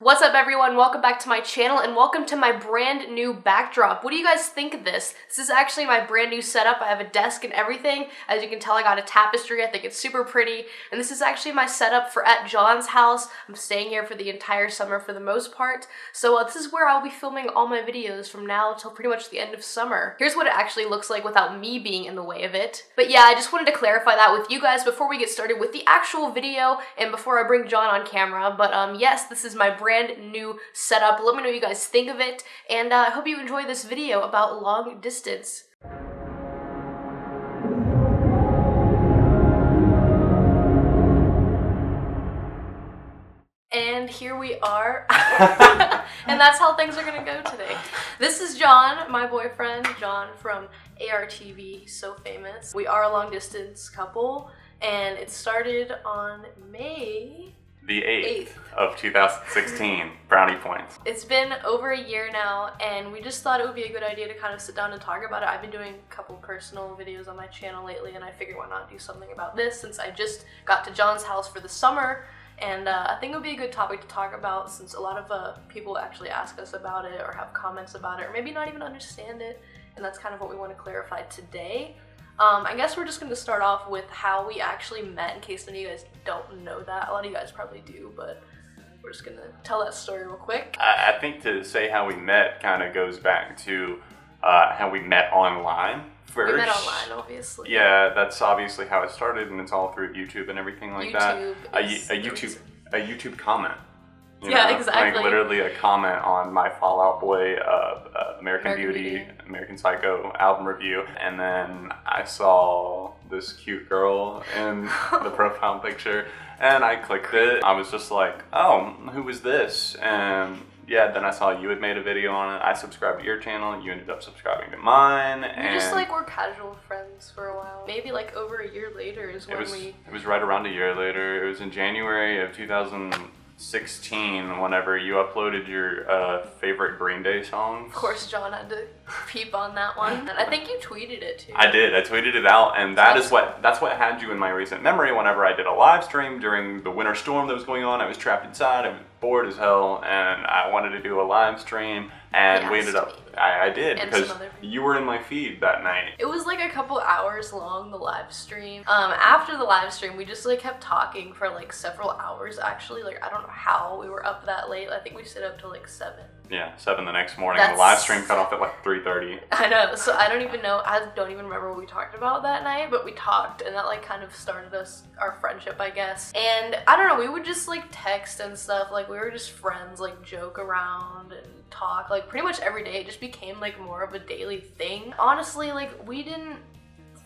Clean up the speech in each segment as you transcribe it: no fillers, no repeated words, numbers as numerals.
What's up everyone, welcome back to my channel and welcome to my brand new backdrop. What do you guys think of this? This is actually my brand new setup. I have a desk and everything. As you can tell, I got a tapestry. I think it's super pretty. And this is actually my setup for at John's house. I'm staying here for the entire summer for the most part. So this is where I'll be filming all my videos from now till pretty much the end of summer. Here's what it actually looks like without me being in the way of it. But yeah, I just wanted to clarify that with you guys before we get started with the actual video and before I bring John on camera. But yes, this is my brand new setup. Let me know what you guys think of it, and I hope you enjoy this video about long distance. And here we are. And that's how things are gonna go today. This is John, my boyfriend, John from ARTV, he's so famous. We are a long distance couple, and it started on May the 8th of 2016, brownie points. It's been over a year now, and we just thought it would be a good idea to kind of sit down and talk about it. I've been doing a couple personal videos on my channel lately, and I figured why not do something about this since I just got to John's house for the summer, and I think it would be a good topic to talk about since a lot of people actually ask us about it or have comments about it, or maybe not even understand it, and that's kind of what we want to clarify today. I guess we're just going to start off with how we actually met, in case any of you guys don't know that. A lot of you guys probably do, but we're just going to tell that story real quick. I think to say how we met kind of goes back to how we met online first. We met online, obviously. Yeah, that's obviously how it started, and it's all through YouTube and everything like that. A YouTube comment. Yeah, exactly. Like literally a comment on my Fall Out Boy, American Beauty, American Psycho album review, and then I saw this cute girl in the profile picture, and I clicked it. I was just like, oh, who is this? And yeah, then I saw you had made a video on it. I subscribed to your channel. You ended up subscribing to mine. We just like were casual friends for a while. Maybe like over a year later is when It was right around a year later. It was in January of 2016 whenever you uploaded your favorite Green Day songs. Of course, John had to peep on that one. And I think you tweeted it too. I did. I tweeted it out, and that's what had you in my recent memory. Whenever I did a live stream during the winter storm that was going on, I was trapped inside. I was bored as hell, and I wanted to do a live stream, and we ended up. I did, because you were in my feed that night. It was like a couple hours long, the live stream. After the live stream, we just like kept talking for like several hours actually. Like I don't know how we were up that late. I think we stayed up till like 7. Yeah, 7 the next morning. The live stream cut off at like 3:30. I know, so I don't even remember what we talked about that night, but we talked, and that like kind of started our friendship, I guess. And I don't know, we would just like text and stuff, like we were just friends, like joke around and talk, like pretty much every day. It just became like more of a daily thing. Honestly, like we didn't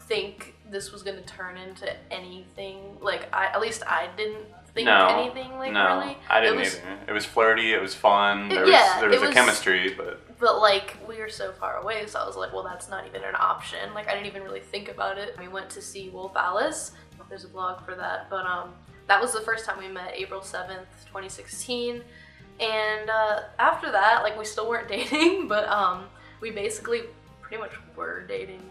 think this was gonna turn into anything. Like at least I didn't think anything like really. I didn't either. It was flirty, it was fun, there was a chemistry, but like we were so far away, so I was like, well, that's not even an option. Like I didn't even really think about it. We went to see Wolf Alice. There's a blog for that, but that was the first time we met, April 7th, 2016. And after that, like we still weren't dating, but we basically pretty much were dating.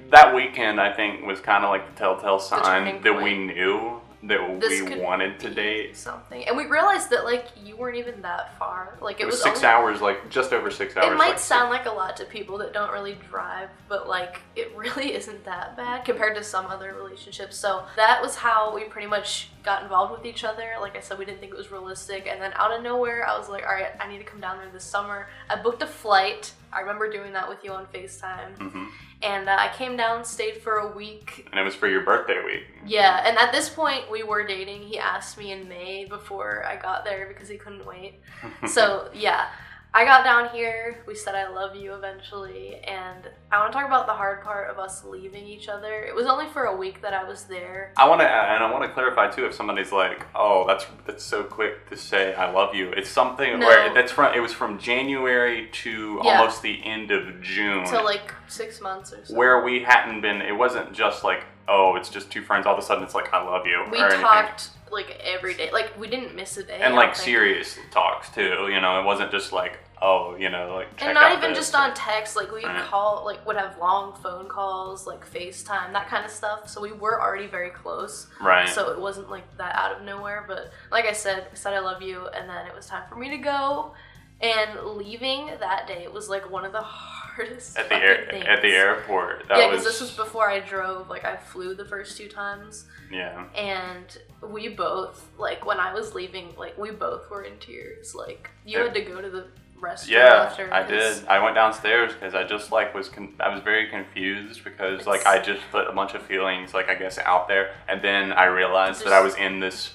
That weekend, I think, was kind of like the telltale sign that we knew that we wanted to date something, and we realized that like you weren't even that far. Like it was 6 hours, like just over 6 hours. It might sound like a lot to people that don't really drive, but like it really isn't that bad compared to some other relationships. So that was how we pretty much got involved with each other. Like I said, we didn't think it was realistic, and then out of nowhere I was like, all right, I need to come down there this summer. I booked a flight. I remember doing that with you on FaceTime. And I came down, stayed for a week. And it was for your birthday week. Yeah, and at this point we were dating. He asked me in May before I got there because he couldn't wait. So yeah, I got down here, we said I love you eventually, and I want to talk about the hard part of us leaving each other. It was only for a week that I was there. I want to clarify too, if somebody's like, oh, that's so quick to say I love you. It's something where it was from January to almost the end of June. So like 6 months or so. Where we hadn't been, it wasn't just like, oh, it's just two friends, all of a sudden it's like, I love you. We talked like every day. Like we didn't miss a day. And like serious talks too, you know, it wasn't just like, oh, you know, like check and not out even this. just on text, like we Right. call, like would have long phone calls, like FaceTime, that kind of stuff. So we were already very close. Right. So it wasn't like that out of nowhere. But like I said I love you, and then it was time for me to go. And leaving that day, it was like one of the hardest at things. the airport. Yeah, because this was before I drove. Like I flew the first 2 times. Yeah. And we both, like when I was leaving, like we both were in tears. Like you had to go to the restroom after. I did. I went downstairs because I just like I was very confused because like I just put a bunch of feelings like I guess out there, and then I realized that I was in this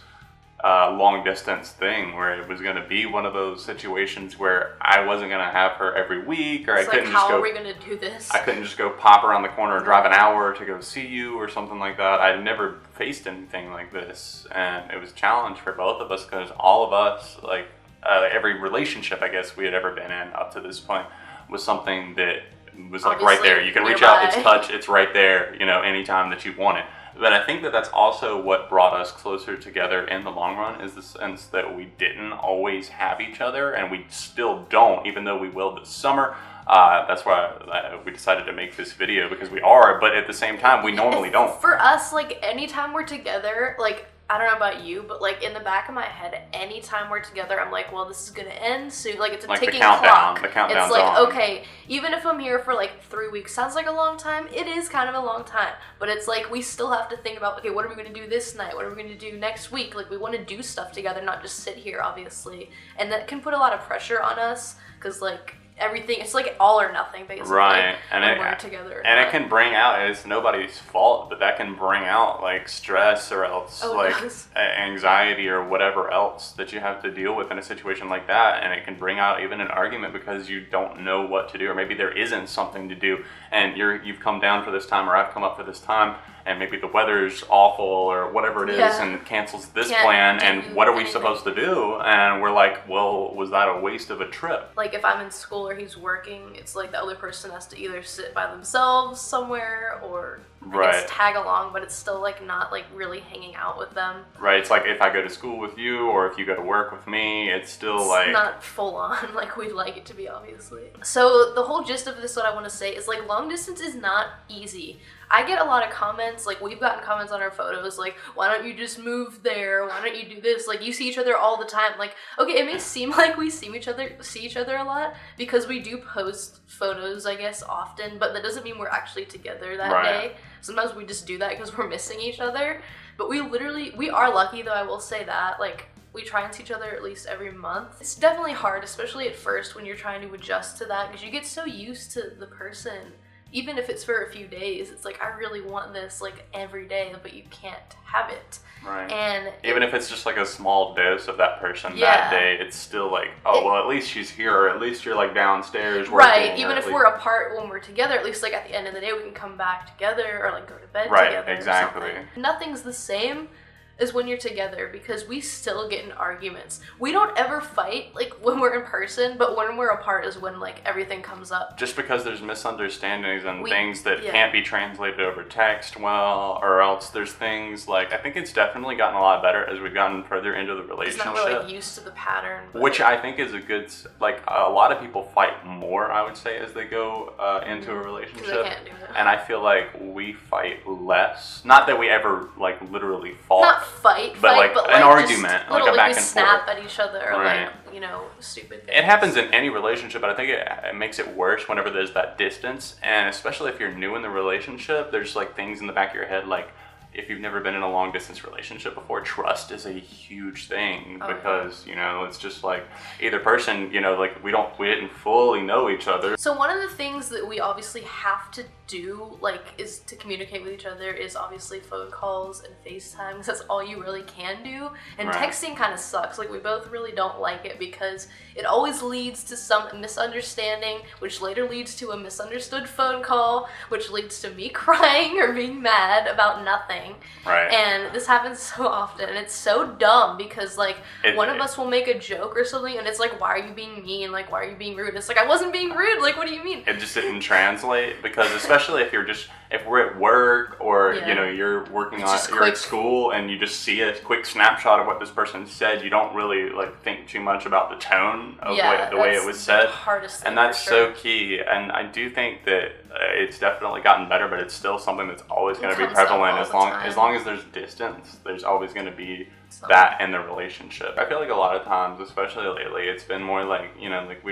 long distance thing where it was going to be one of those situations where I wasn't going to have her every week, or it's I couldn't like, just go. How are we going to do this? I couldn't just go pop around the corner or drive an hour to go see you or something like that. I'd never faced anything like this, and it was a challenge for both of us because all of us, like every relationship I guess we had ever been in up to this point, was something that was like Obviously, right there. You can reach nearby. out, it's touch, it's right there, you know, anytime that you want it. But I think that that's also what brought us closer together in the long run, is the sense that we didn't always have each other, and we still don't, even though we will this summer. That's why we decided to make this video, because we are, but at the same time, we normally don't. For us, like anytime we're together, like I don't know about you, but like in the back of my head, anytime we're together, I'm like, well, this is gonna end soon. Like it's a Like ticking the countdown. clock. The countdown's it's like, on. okay, even if I'm here for like 3 weeks, sounds like a long time. It is kind of a long time, but it's like we still have to think about, okay, what are we gonna do this night? What are we gonna do next week? Like we want to do stuff together, not just sit here, obviously, and that can put a lot of pressure on us because like everything, it's like all or nothing basically. Right, and when we're together. And it can bring out, it's nobody's fault, but that can bring out like stress or else like anxiety or whatever else that you have to deal with in a situation like that, and it can bring out even an argument because you don't know what to do, or maybe there isn't something to do, and you've come down for this time, or I've come up for this time, and maybe the weather's awful or whatever it is, and cancels this plan, and what are we supposed to do? And we're like, well, was that a waste of a trip? Like if I'm in school or he's working, it's like the other person has to either sit by themselves somewhere or I guess tag along, but it's still like not like really hanging out with them. Right, it's like if I go to school with you or if you go to work with me, it's still like not full on like we'd like it to be, obviously. So the whole gist of this, what I want to say is like long distance is not easy. I get a lot of comments, like we've gotten comments on our photos, like, why don't you just move there? Why don't you do this? Like you see each other all the time. Like, okay, it may seem like we see each other a lot because we do post photos, I guess, often, but that doesn't mean we're actually together that day. Sometimes we just do that because we're missing each other. But we are lucky though, I will say that. Like, we try and see each other at least every month. It's definitely hard, especially at first when you're trying to adjust to that because you get so used to the person. Even if it's for a few days, it's like, I really want this like every day, but you can't have it. Right. And even if it's just like a small dose of that person that day, it's still like, oh, well, at least she's here, or at least you're like downstairs working. Right, even if we're apart when we're together, at least like at the end of the day, we can come back together or like go to bed together. Right, exactly. Nothing's the same is when you're together because we still get in arguments. We don't ever fight like when we're in person, but when we're apart is when like everything comes up. Just because there's misunderstandings and things that can't be translated over text well, or else there's things like, I think it's definitely gotten a lot better as we've gotten further into the relationship. It's not really like used to the pattern. Which I think is a good, like a lot of people fight more, I would say, as they go into a relationship. They can't do it. And I feel like we fight less. Not that we ever like literally fought. Not fight, but like an argument, like a back and forth. Snap at each other, or like, you know, stupid things. It happens in any relationship, but I think it makes it worse whenever there's that distance, and especially if you're new in the relationship, there's like things in the back of your head, like if you've never been in a long distance relationship before, trust is a huge thing because, you know, it's just like either person, you know, like we didn't fully know each other. So one of the things that we obviously have to do, like, is to communicate with each other is obviously phone calls and FaceTime, because that's all you really can do. And texting kind of sucks. Like, we both really don't like it because it always leads to some misunderstanding, which later leads to a misunderstood phone call, which leads to me crying or being mad about nothing. thing. Right. And this happens so often, and it's so dumb because like one of us will make a joke or something, and it's like, why are you being mean? Like, why are you being rude? It's like, I wasn't being rude. Like, what do you mean? It just didn't translate, because especially if we're at work, or you know, you're you're at school, and you just see a quick snapshot of what this person said, you don't really like think too much about the tone of the way it was said. The hardest thing, and that's so key. And I do think that it's definitely gotten better, but it's still something that's always going to be prevalent as long as there's distance. There's always going to be that in the relationship. I feel like a lot of times, especially lately, it's been more like, you know, like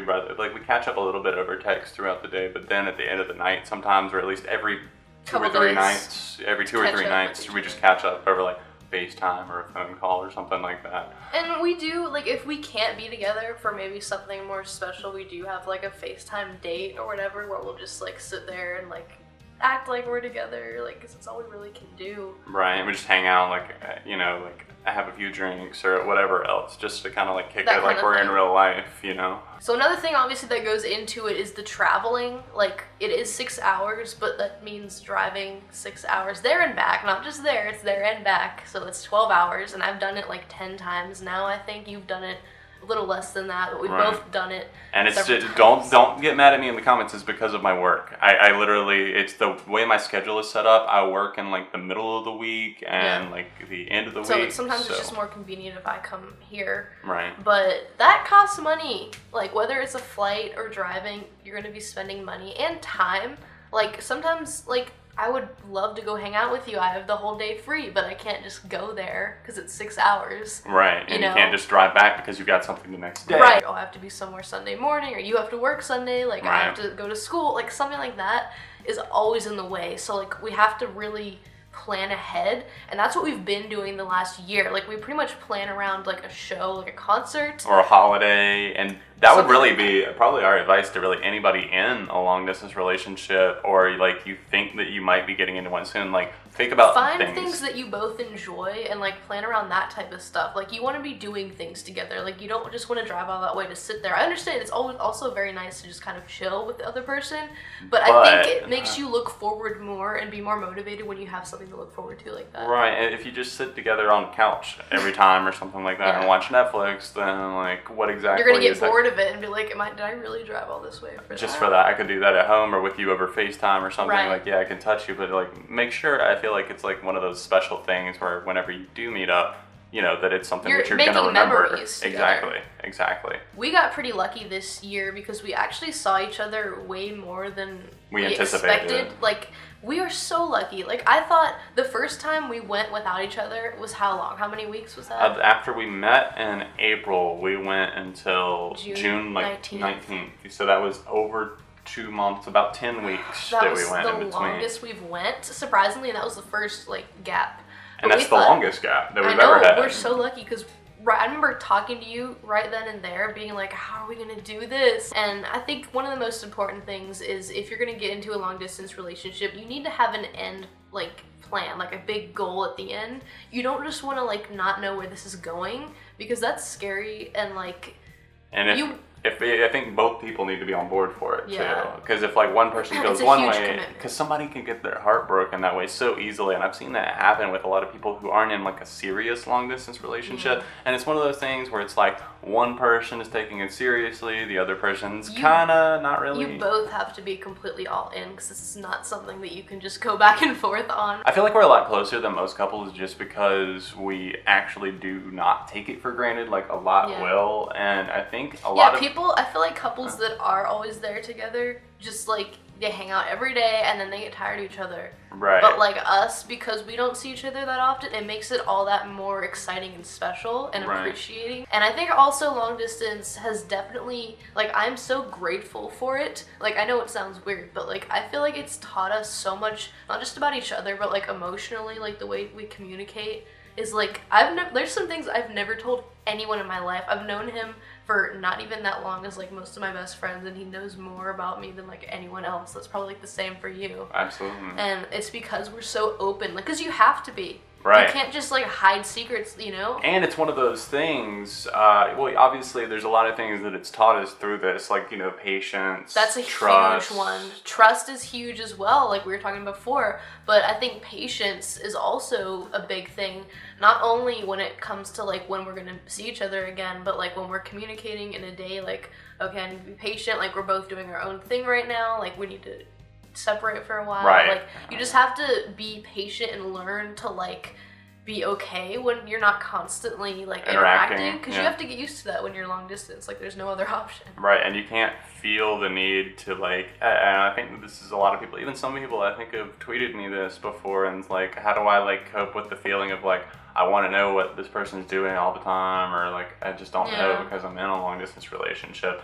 we catch up a little bit over text throughout the day, but then at the end of the night sometimes, or at least every two or three nights, we just catch up over like FaceTime or a phone call or something like that. And we do, like, if we can't be together for maybe something more special, we do have like a FaceTime date or whatever, where we'll just like sit there and like act like we're together, like, because it's all we really can do. Right, and we just hang out, like, you know, like have a few drinks or whatever else, just to kind of like kick it like we're in real life, you know? So another thing obviously that goes into it is the traveling. Like, it is 6 hours, but that means driving 6 hours there and back. Not just there, it's there and back. So it's 12 hours, and I've done it like 10 times now. I think you've done it a little less than that, but we've both done it. And it's just, don't get mad at me in the comments. It's because of my work. I literally, it's the way my schedule is set up. I work in like the middle of the week and like the end of the week. So sometimes it's just more convenient if I come here. Right. But that costs money. Like, whether it's a flight or driving, you're going to be spending money and time. Like, sometimes, like, I would love to go hang out with you. I have the whole day free, but I can't just go there because it's 6 hours. Right, and you can't just drive back because you got something the next day. Right, I'll have to be somewhere Sunday morning, or you have to work Sunday, like I have to go to school, like something like that is always in the way. So like we have to really plan ahead, and that's what we've been doing the last year. Like, we pretty much plan around like a show, like a concert or a holiday, and that would really be probably our advice to really anybody in a long distance relationship, or like you think that you might be getting into one soon. Like, think about things that you both enjoy and like plan around that type of stuff. Like, you want to be doing things together. Like, you don't just want to drive all that way to sit there. I understand it's always also very nice to just kind of chill with the other person, but I think it makes you look forward more and be more motivated when you have something to look forward to like that. Right, and if you just sit together on the couch every time or something like that and watch Netflix, then like what exactly you're gonna get bored of it and be like, did I really drive all this way for just for that? I could do that at home or with you over FaceTime or something. Like, yeah, I can touch you, but like make sure, I feel like it's like one of those special things where whenever you do meet up, you know, that it's something that you're gonna remember. Exactly. We got pretty lucky this year because we actually saw each other way more than we anticipated. Like, we are so lucky. Like, I thought the first time we went without each other was how long? How many weeks was that? After we met in April, we went until June 19th. So that was over 2 months, about 10 weeks that we went in between. That was the longest we've went, surprisingly, and that was the first, like, gap. And that's the longest gap that we've ever had. We're so lucky because I remember talking to you right then and there, being like, how are we going to do this? And I think one of the most important things is if you're going to get into a long distance relationship, you need to have an end, like, plan, like a big goal at the end. You don't just want to, like, not know where this is going, because that's scary, and like, I think both people need to be on board for it too. Because if like one person goes one way, because somebody can get their heart broken that way so easily, and I've seen that happen with a lot of people who aren't in like a serious long distance relationship. And it's one of those things where it's like one person is taking it seriously, the other person's kind of not really. You both have to be completely all in, because this is not something that you can just go back and forth on. I feel like we're a lot closer than most couples just because we actually do not take it for granted like a lot will, and I think a lot of I feel like couples that are always there together, just like, they hang out every day and then they get tired of each other. Right. But like us, because we don't see each other that often, it makes it all that more exciting and special and appreciating. And I think also long distance has definitely, like, I'm so grateful for it. Like, I know it sounds weird, but like, I feel like it's taught us so much, not just about each other, but like emotionally, like the way we communicate is like, there's some things I've never told anyone in my life. I've known him for not even that long as like most of my best friends, and he knows more about me than like anyone else. That's probably like the same for you. Absolutely. And it's because we're so open, like, because you have to be. Right. You can't just like hide secrets, you know? And it's one of those things, well, obviously there's a lot of things that it's taught us through this, like, you know, patience, That's a trust. huge one. Trust is huge as well, like we were talking before. But I think patience is also a big thing, not only when it comes to like when we're gonna see each other again, but like when we're communicating in a day, like, okay, I need to be patient, like we're both doing our own thing right now, like we need to separate for a while. Right. Like you just have to be patient and learn to like be okay when you're not constantly like interacting, because you have to get used to that when you're long distance. Like there's no other option. Right, and you can't feel the need to like, and I think this is a lot of people, even some people I think have tweeted me this before, and it's like, how do I like cope with the feeling of like, I want to know what this person's doing all the time, or like I just don't know because I'm in a long distance relationship.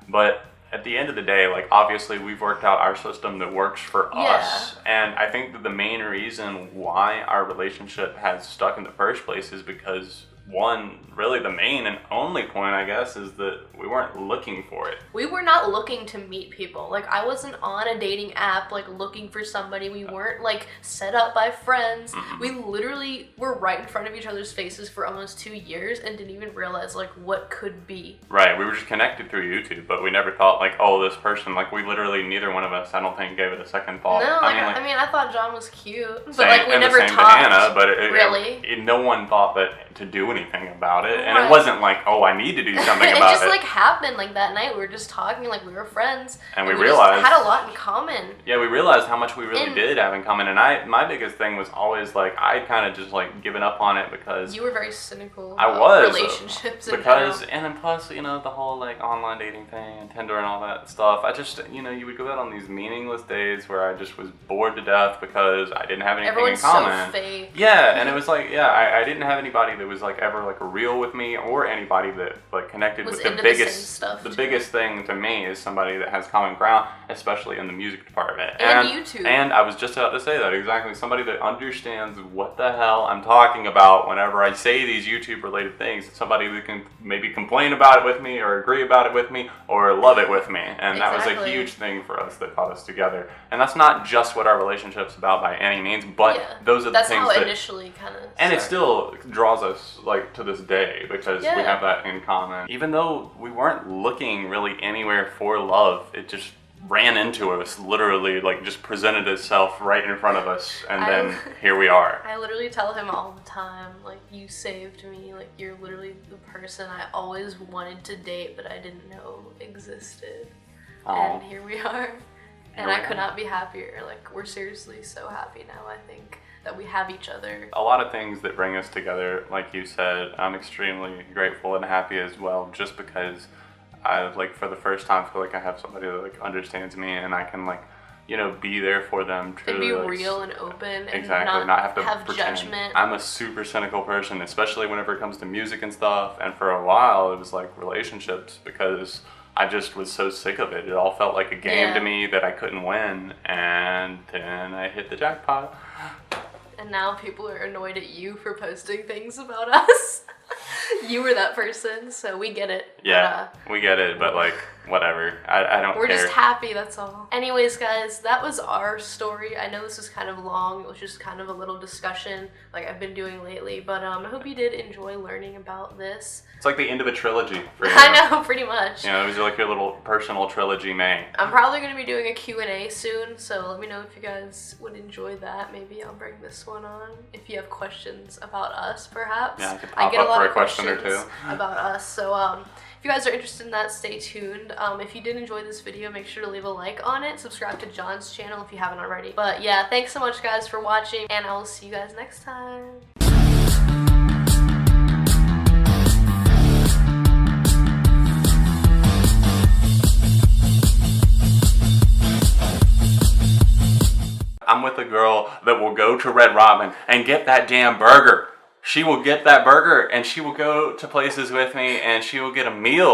But at the end of the day, like obviously we've worked out our system that works for us, and I think that the main reason why our relationship has stuck in the first place is because one, really the main and only point, I guess, is that we weren't looking for it. We were not looking to meet people. Like I wasn't on a dating app like looking for somebody. We weren't like set up by friends. We literally were right in front of each other's faces for almost 2 years and didn't even realize like what could be. Right, we were just connected through YouTube, but we never thought like, oh, this person, like we literally, neither one of us, I don't think, gave it a second thought. No, like, I mean, I thought John was cute, but like we never talked. Hannah, but really, no one thought that to do anything about it, and it wasn't like, oh, I need to do something about it. It just like happened like that night. We were just talking like we were friends, and we realized just had a lot in common. Yeah, we realized how much we really did have in common, and my biggest thing was always like I kind of just like given up on it because you were very cynical. I was relationships because and then plus you know the whole like online dating thing and Tinder and all that stuff. I just you know you would go out on these meaningless days where I just was bored to death because I didn't have anything in common. Everyone's so fake. Yeah, and it was like I didn't have anybody that was like ever like real with me or anybody that like connected with the biggest thing to me is somebody that has common ground, especially in the music department. And YouTube. And I was just about to say that exactly. Somebody that understands what the hell I'm talking about whenever I say these YouTube related things. Somebody that can maybe complain about it with me or agree about it with me or love it with me. And that was a huge thing for us that brought us together. And that's not just what our relationship's about by any means, but those are the things that's how it initially kind of and it still draws us like to this day because we have that in common. Even though we weren't looking really anywhere for love, it just ran into us, literally like just presented itself right in front of us, and then here we are. I literally tell him all the time, like, you saved me, like you're literally the person I always wanted to date but I didn't know existed. And here we are. And I could not be happier. Like we're seriously so happy now, I think, that we have each other. A lot of things that bring us together, like you said, I'm extremely grateful and happy as well, just because I like for the first time feel like I have somebody that like understands me and I can like, you know, be there for them truly. And be real and open and not have to have pretend. Judgment. I'm a super cynical person, especially whenever it comes to music and stuff, and for a while it was like relationships because I just was so sick of it. It all felt like a game to me that I couldn't win, and then I hit the jackpot. And now people are annoyed at you for posting things about us. You were that person, so we get it. Yeah, we get it, but like, whatever. I don't care. We're just happy, that's all. Anyways, guys, that was our story. I know this was kind of long. It was just kind of a little discussion like I've been doing lately, but I hope you did enjoy learning about this. It's like the end of a trilogy for you. I know, pretty much. You know, it was like your little personal trilogy, May. I'm probably going to be doing a Q&A soon, so let me know if you guys would enjoy that. Maybe I'll bring this one on. If you have questions about us, perhaps. Yeah, I could pop up for a question or two. About us, so if you guys are interested in that, stay tuned. If you did enjoy this video, make sure to leave a like on it. Subscribe to John's channel if you haven't already. But yeah, thanks so much guys for watching, and I will see you guys next time. I'm with a girl that will go to Red Robin and get that damn burger. She will get that burger and she will go to places with me and she will get a meal